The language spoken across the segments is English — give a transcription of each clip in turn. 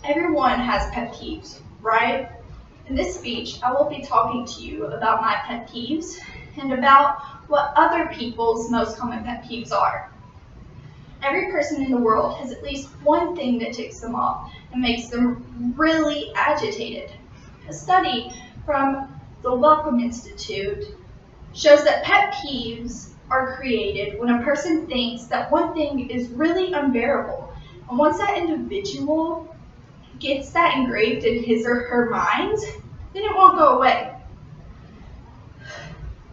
Everyone has pet peeves, right? In this speech, I will be talking to you about my pet peeves and about what other people's most common pet peeves are. Every person in the world has at least one thing that ticks them off and makes them really agitated. A study from the Welcome Institute shows that pet peeves are created when a person thinks that one thing is really unbearable. And once that individual gets that engraved in his or her mind, then it won't go away.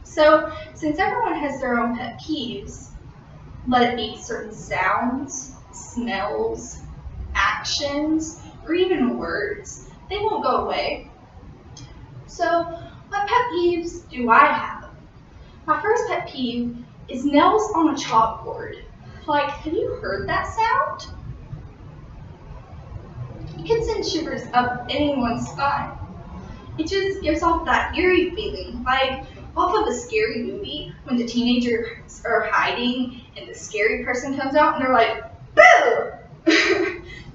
So, since everyone has their own pet peeves, let it be certain sounds, smells, actions, or even words, they won't go away. So, what pet peeves do I have? My first pet peeve is nails on a chalkboard. Like, have you heard that sound? It can send shivers up anyone's spine. It just gives off that eerie feeling, like off of a scary movie when the teenagers are hiding and the scary person comes out and they're like, boo!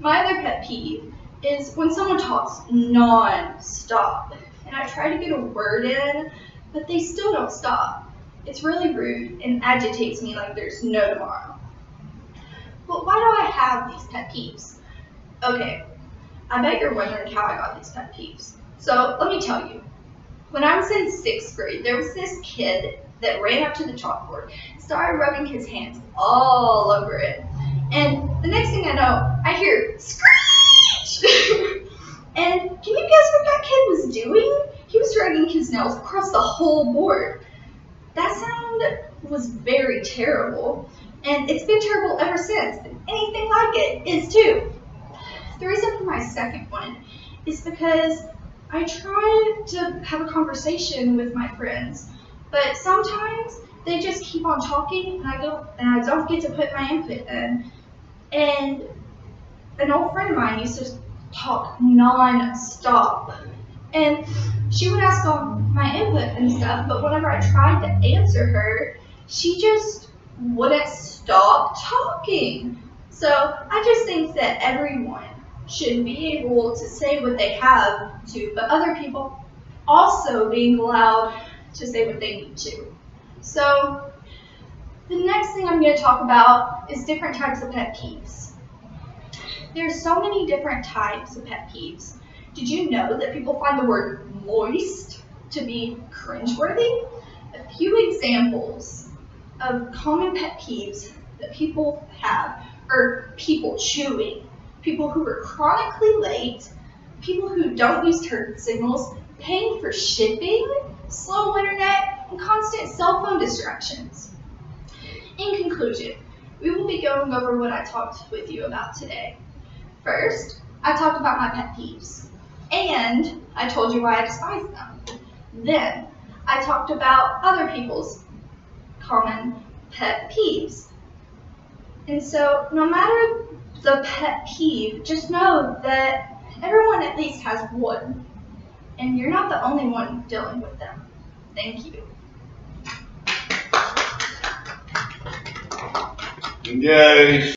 My other pet peeve is when someone talks non-stop. And I try to get a word in, but they still don't stop. It's really rude and agitates me like there's no tomorrow. But why do I have these pet peeves? Okay, I bet you're wondering how I got these pet peeves. So let me tell you. When I was in 6th grade, there was this kid that ran up to the chalkboard and started rubbing his hands all over it. And the next thing I know, I hear screech! And can you guess what that kid was doing? He was dragging his nails across the whole board. That sound was very terrible, and it's been terrible ever since, and anything like it is too. The reason for my second one is because I try to have a conversation with my friends, but sometimes they just keep on talking and I don't get to put my input in. And an old friend of mine used to talk non-stop, and she would ask all my input and stuff, but whenever I tried to answer her, she just wouldn't stop talking. So I just think that everyone should be able to say what they have to, but other people also being allowed to say what they need to. So the next thing I'm going to talk about is different types of pet peeves. There's so many different types of pet peeves. Did you know that people find the word moist to be cringeworthy? A few examples of common pet peeves that people have are people chewing, people who are chronically late, people who don't use turn signals, paying for shipping, slow internet, and constant cell phone distractions. In conclusion, we will be going over what I talked with you about today. First, I talked about my pet peeves, and I told you why I despise them. Then, I talked about other people's common pet peeves. And so, no matter the pet peeve, just know that everyone at least has one, and you're not the only one dealing with them. Thank you. Engage.